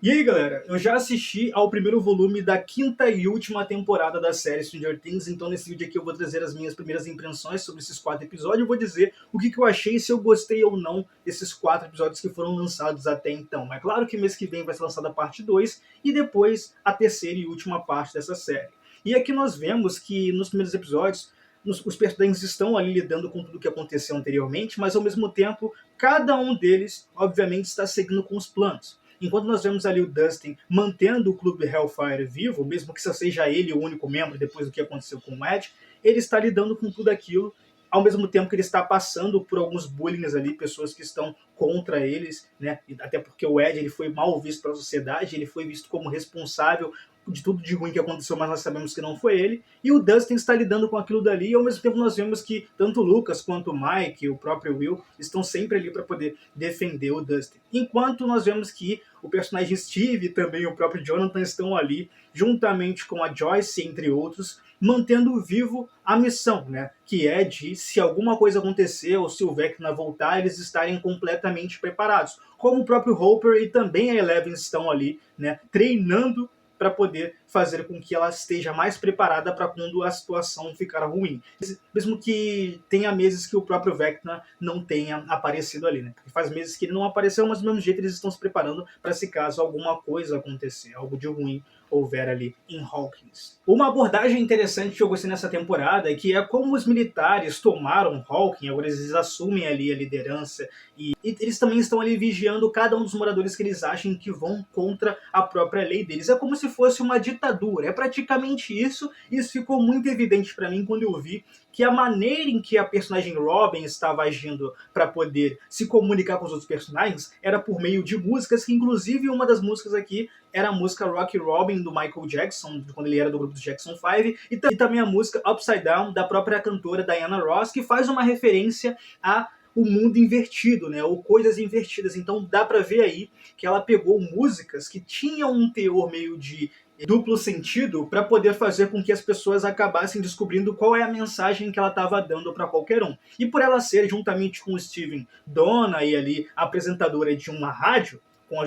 E aí, galera, eu já assisti ao primeiro volume da quinta e última temporada da série Stranger Things, então nesse vídeo aqui eu vou trazer as minhas primeiras impressões sobre esses 4 episódios, eu vou dizer o que eu achei, se eu gostei ou não desses 4 episódios que foram lançados até então. É claro que mês que vem vai ser lançada a parte 2 e depois a terceira e última parte dessa série. E aqui nós vemos que nos primeiros episódios os personagens estão ali lidando com tudo o que aconteceu anteriormente, mas ao mesmo tempo cada um deles obviamente está seguindo com os planos. Enquanto nós vemos ali o Dustin mantendo o clube Hellfire vivo, mesmo que só seja ele o único membro depois do que aconteceu com o Ed, ele está lidando com tudo aquilo, ao mesmo tempo que ele está passando por alguns bullying ali, pessoas que estão contra eles, né? Até porque o Ed ele foi mal visto pela sociedade, ele foi visto como responsável de tudo de ruim que aconteceu, mas nós sabemos que não foi ele. E o Dustin está lidando com aquilo dali, e ao mesmo tempo nós vemos que tanto o Lucas quanto o Mike, o próprio Will, estão sempre ali para poder defender o Dustin. Enquanto nós vemos que o personagem Steve e também o próprio Jonathan estão ali, juntamente com a Joyce, entre outros, mantendo vivo a missão, né? Que é de, se alguma coisa acontecer ou se o Vecna voltar, eles estarem completamente preparados. Como o próprio Hopper e também a Eleven estão ali, né? Treinando para poder fazer com que ela esteja mais preparada para quando a situação ficar ruim. Mesmo que tenha meses que o próprio Vecna não tenha aparecido ali, né? Porque faz meses que ele não apareceu, mas do mesmo jeito eles estão se preparando para se caso alguma coisa acontecer, algo de ruim houver ali em Hawkins. Uma abordagem interessante que eu gostei nessa temporada é que é como os militares tomaram Hawkins, agora eles assumem ali a liderança e eles também estão ali vigiando cada um dos moradores que eles acham que vão contra a própria lei deles. É como se fosse uma ditadura, é praticamente isso, e isso ficou muito evidente para mim quando eu vi que a maneira em que a personagem Robin estava agindo para poder se comunicar com os outros personagens era por meio de músicas, que inclusive uma das músicas aqui era a música Rock Robin do Michael Jackson, quando ele era do grupo do Jackson 5, e também a música Upside Down da própria cantora Diana Ross, que faz uma referência a o mundo invertido, né, ou coisas invertidas. Então dá para ver aí que ela pegou músicas que tinham um teor meio de duplo sentido para poder fazer com que as pessoas acabassem descobrindo qual é a mensagem que ela estava dando para qualquer um. E por ela ser, juntamente com o Steven, dona e ali apresentadora de uma rádio,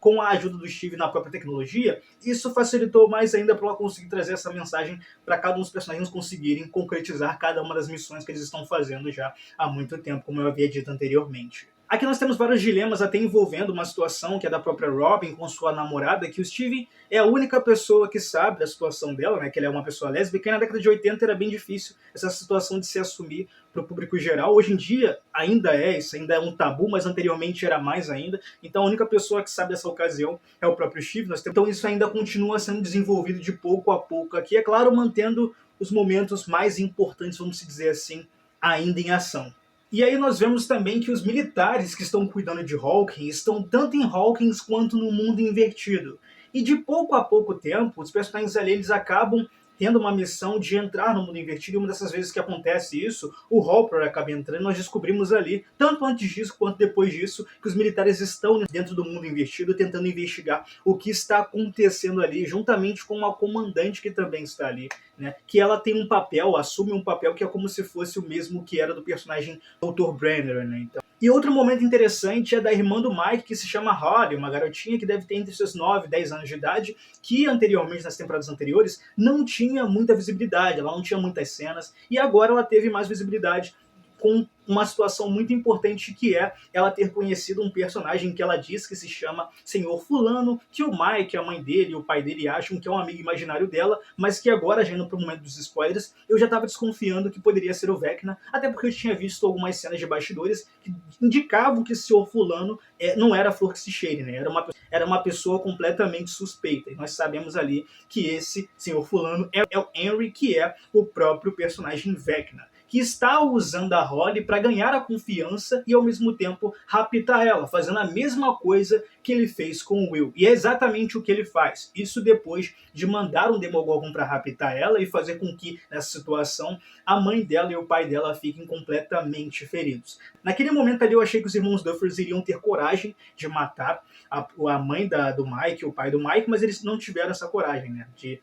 com a ajuda do Steve na própria tecnologia, isso facilitou mais ainda para ela conseguir trazer essa mensagem para cada um dos personagens conseguirem concretizar cada uma das missões que eles estão fazendo já há muito tempo, como eu havia dito anteriormente. Aqui nós temos vários dilemas até envolvendo uma situação que é da própria Robin com sua namorada, que o Steve é a única pessoa que sabe da situação dela, né, que ela é uma pessoa lésbica, e na década de 80 era bem difícil essa situação de se assumir para o público geral. Hoje em dia ainda é, isso ainda é um tabu, mas anteriormente era mais ainda. Então a única pessoa que sabe dessa ocasião é o próprio Steve. Então isso ainda continua sendo desenvolvido de pouco a pouco aqui, é claro, mantendo os momentos mais importantes, vamos dizer assim, ainda em ação. E aí nós vemos também que os militares que estão cuidando de Hawkins estão tanto em Hawkins quanto no mundo invertido. E de pouco a pouco tempo, os personagens ali eles acabam tendo uma missão de entrar no mundo invertido, e uma dessas vezes que acontece isso, o Hopper acaba entrando, nós descobrimos ali, tanto antes disso quanto depois disso, que os militares estão dentro do mundo invertido, tentando investigar o que está acontecendo ali, juntamente com uma comandante que também está ali, né? Que ela tem um papel, assume um papel que é como se fosse o mesmo que era do personagem Dr. Brenner, né? Então, e outro momento interessante é da irmã do Mike, que se chama Holly, uma garotinha que deve ter entre seus 9 e 10 anos de idade, que anteriormente, nas temporadas anteriores, não tinha muita visibilidade, ela não tinha muitas cenas, e agora ela teve mais visibilidade com uma situação muito importante, que é ela ter conhecido um personagem que ela diz que se chama Senhor Fulano, que o Mike, a mãe dele e o pai dele acham que é um amigo imaginário dela, mas que agora, já indo para o momento dos spoilers, eu já estava desconfiando que poderia ser o Vecna, até porque eu tinha visto algumas cenas de bastidores que indicavam que o Senhor Fulano não era a flor que se cheire, né? Era uma pessoa completamente suspeita. E nós sabemos ali que esse Senhor Fulano é o Henry, que é o próprio personagem Vecna, que está usando a Holly para ganhar a confiança e ao mesmo tempo raptar ela, fazendo a mesma coisa que ele fez com o Will. E é exatamente o que ele faz. Isso depois de mandar um Demogorgon para raptar ela e fazer com que, nessa situação, a mãe dela e o pai dela fiquem completamente feridos. Naquele momento ali eu achei que os irmãos Duffers iriam ter coragem de matar a mãe do Mike, o pai do Mike, mas eles não tiveram essa coragem, né, de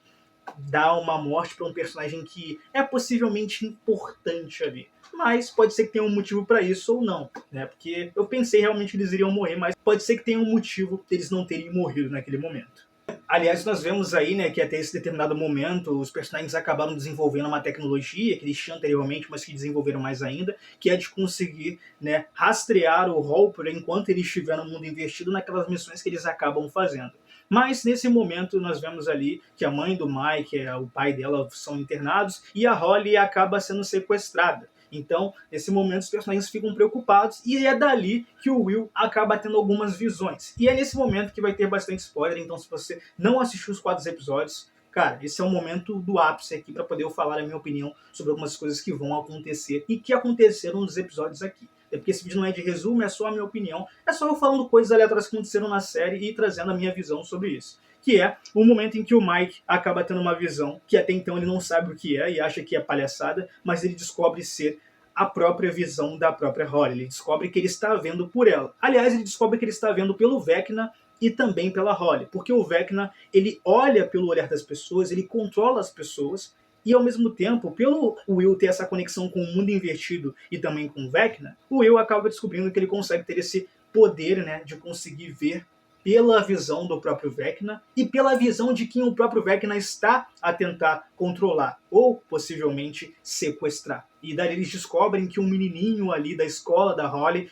dar uma morte para um personagem que é possivelmente importante ali. Mas pode ser que tenha um motivo para isso ou não, né? Porque eu pensei realmente que eles iriam morrer, mas pode ser que tenha um motivo deles não terem morrido naquele momento. Aliás, nós vemos aí, né, que até esse determinado momento os personagens acabaram desenvolvendo uma tecnologia que eles tinham anteriormente, mas que desenvolveram mais ainda, que é de conseguir, né, rastrear o Hopper enquanto ele estiver no mundo invertido naquelas missões que eles acabam fazendo. Mas nesse momento nós vemos ali que a mãe do Mike, o pai dela são internados e a Holly acaba sendo sequestrada. Então, nesse momento, os personagens ficam preocupados e é dali que o Will acaba tendo algumas visões. E é nesse momento que vai ter bastante spoiler, então se você não assistiu os 4 episódios, cara, esse é o momento do ápice aqui para poder eu falar a minha opinião sobre algumas coisas que vão acontecer e que aconteceram nos episódios aqui. É porque esse vídeo não é de resumo, é só a minha opinião, é só eu falando coisas aleatórias que aconteceram na série e trazendo a minha visão sobre isso. Que é o momento em que o Mike acaba tendo uma visão que até então ele não sabe o que é e acha que é palhaçada, mas ele descobre ser a própria visão da própria Holly. Ele descobre que ele está vendo por ela. Aliás, ele descobre que ele está vendo pelo Vecna e também pela Holly, porque o Vecna ele olha pelo olhar das pessoas, ele controla as pessoas e ao mesmo tempo, pelo Will ter essa conexão com o mundo invertido e também com o Vecna, o Will acaba descobrindo que ele consegue ter esse poder, né, de conseguir ver pela visão do próprio Vecna e pela visão de quem o próprio Vecna está a tentar controlar ou possivelmente sequestrar. E daí eles descobrem que um menininho ali da escola da Holly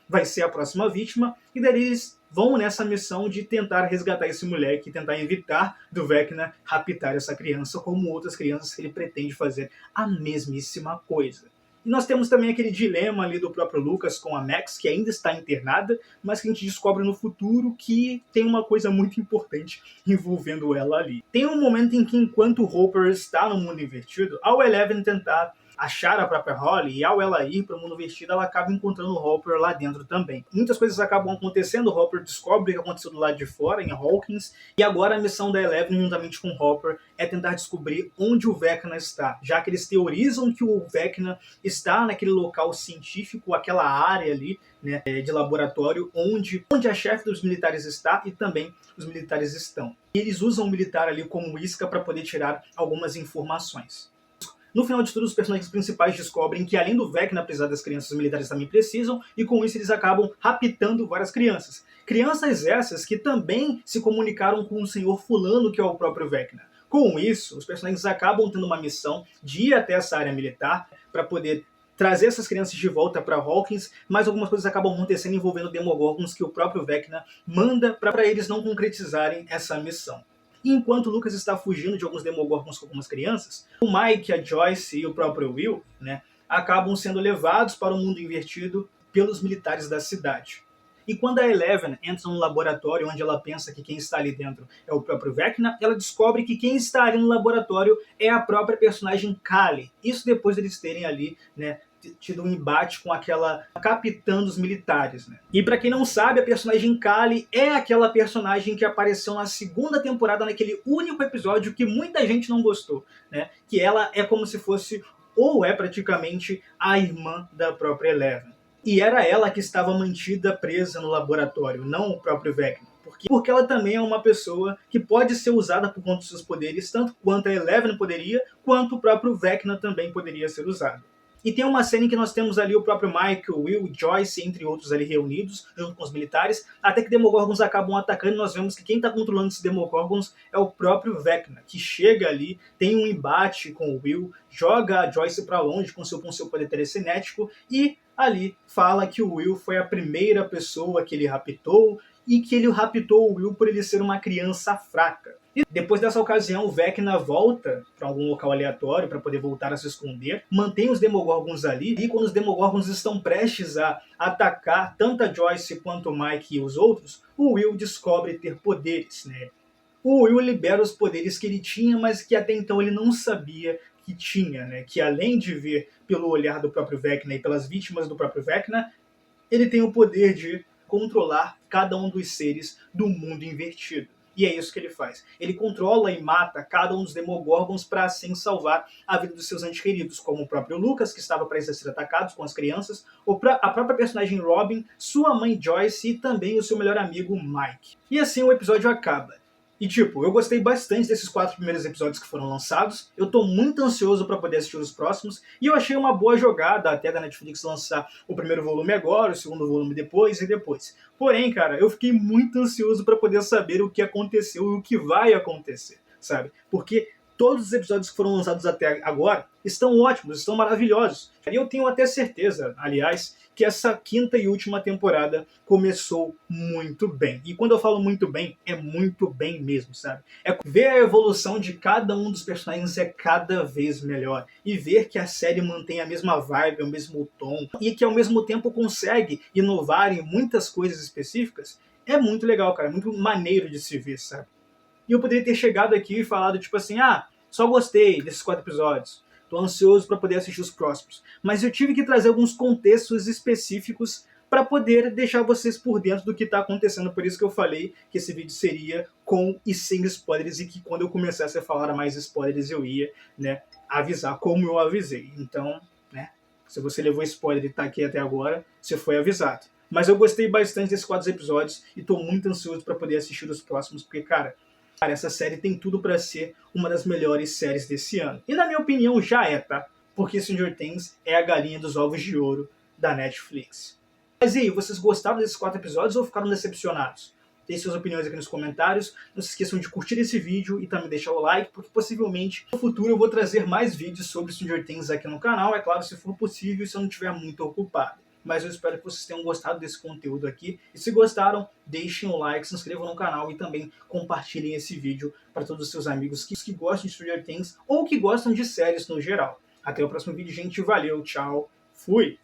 vai ser a próxima vítima e daí eles vão nessa missão de tentar resgatar esse moleque e tentar evitar do Vecna raptar essa criança como outras crianças que ele pretende fazer a mesmíssima coisa. E nós temos também aquele dilema ali do próprio Lucas com a Max, que ainda está internada, mas que a gente descobre no futuro que tem uma coisa muito importante envolvendo ela ali. Tem um momento em que, enquanto o Hopper está no mundo invertido, ao Eleven tentar achar a própria Holly, e ao ela ir para o mundo invertido, ela acaba encontrando o Hopper lá dentro também. Muitas coisas acabam acontecendo, o Hopper descobre o que aconteceu do lado de fora, em Hawkins, e agora a missão da Eleven, juntamente com o Hopper, é tentar descobrir onde o Vecna está, já que eles teorizam que o Vecna está naquele local científico, aquela área ali, né, de laboratório, onde a chefe dos militares está e também os militares estão. E eles usam o militar ali como isca para poder tirar algumas informações. No final de tudo, os personagens principais descobrem que, além do Vecna precisar das crianças, os militares também precisam, e com isso eles acabam raptando várias crianças. Crianças essas que também se comunicaram com o senhor fulano, que é o próprio Vecna. Com isso, os personagens acabam tendo uma missão de ir até essa área militar para poder trazer essas crianças de volta para Hawkins, mas algumas coisas acabam acontecendo envolvendo Demogorgons que o próprio Vecna manda para eles não concretizarem essa missão. E enquanto o Lucas está fugindo de alguns Demogorgons com algumas crianças, o Mike, a Joyce e o próprio Will, né, acabam sendo levados para o mundo invertido pelos militares da cidade. E quando a Eleven entra no laboratório onde ela pensa que quem está ali dentro é o próprio Vecna, ela descobre que quem está ali no laboratório é a própria personagem Kali. Isso depois deles terem ali, né, tido um embate com aquela capitã dos militares, né? E para quem não sabe, a personagem Kali é aquela personagem que apareceu na segunda temporada, naquele único episódio que muita gente não gostou, né? Que ela é como se fosse, ou é praticamente, a irmã da própria Eleven. E era ela que estava mantida presa no laboratório, não o próprio Vecna. Porque ela também é uma pessoa que pode ser usada por conta dos seus poderes, tanto quanto a Eleven poderia, quanto o próprio Vecna também poderia ser usado. E tem uma cena em que nós temos ali o próprio Mike, o Will, Joyce, entre outros ali reunidos, junto com os militares, até que Demogorgons acabam atacando e nós vemos que quem está controlando esses Demogorgons é o próprio Vecna, que chega ali, tem um embate com o Will, joga a Joyce para longe com seu poder telecinético e ali fala que o Will foi a primeira pessoa que ele raptou e que ele raptou o Will por ele ser uma criança fraca. E depois dessa ocasião, o Vecna volta para algum local aleatório para poder voltar a se esconder, mantém os Demogorgons ali, e quando os Demogorgons estão prestes a atacar tanto a Joyce quanto o Mike e os outros, o Will descobre ter poderes, né? O Will libera os poderes que ele tinha, mas que até então ele não sabia que tinha, né? Que além de ver pelo olhar do próprio Vecna e pelas vítimas do próprio Vecna, ele tem o poder de controlar cada um dos seres do mundo invertido. E é isso que ele faz. Ele controla e mata cada um dos Demogorgons para assim salvar a vida dos seus entes queridos, como o próprio Lucas, que estava prestes a ser atacado com as crianças, a própria personagem Robin, sua mãe Joyce e também o seu melhor amigo Mike. E assim o episódio acaba. E tipo, eu gostei bastante desses 4 primeiros episódios que foram lançados, eu tô muito ansioso para poder assistir os próximos, e eu achei uma boa jogada até da Netflix lançar o primeiro volume agora, o segundo volume depois e depois. Porém, cara, eu fiquei muito ansioso para poder saber o que aconteceu e o que vai acontecer, sabe? Porque todos os episódios que foram lançados até agora estão ótimos, estão maravilhosos. E eu tenho até certeza, aliás, que essa quinta e última temporada começou muito bem. E quando eu falo muito bem, é muito bem mesmo, sabe? É ver a evolução de cada um dos personagens é cada vez melhor. E ver que a série mantém a mesma vibe, o mesmo tom, e que ao mesmo tempo consegue inovar em muitas coisas específicas, é muito legal, cara. É muito maneiro de se ver, sabe? E eu poderia ter chegado aqui e falado, tipo assim, só gostei desses 4 episódios. Tô ansioso para poder assistir os próximos. Mas eu tive que trazer alguns contextos específicos para poder deixar vocês por dentro do que está acontecendo. Por isso que eu falei que esse vídeo seria com e sem spoilers, e que quando eu começasse a falar mais spoilers eu ia, né, avisar como eu avisei. Então, né, se você levou spoiler e está aqui até agora, você foi avisado. Mas eu gostei bastante desses 4 episódios e estou muito ansioso para poder assistir os próximos, porque, cara, essa série tem tudo para ser uma das melhores séries desse ano. E na minha opinião já é, tá? Porque Stranger Things é a galinha dos ovos de ouro da Netflix. Mas e aí, vocês gostaram desses 4 episódios ou ficaram decepcionados? Deixe suas opiniões aqui nos comentários. Não se esqueçam de curtir esse vídeo e também deixar o like, porque possivelmente no futuro eu vou trazer mais vídeos sobre Stranger Things aqui no canal, é claro, se for possível e se eu não estiver muito ocupado. Mas eu espero que vocês tenham gostado desse conteúdo aqui. E se gostaram, deixem o like, se inscrevam no canal e também compartilhem esse vídeo para todos os seus amigos que gostam de Stranger Things ou que gostam de séries no geral. Até o próximo vídeo, gente. Valeu, tchau, fui!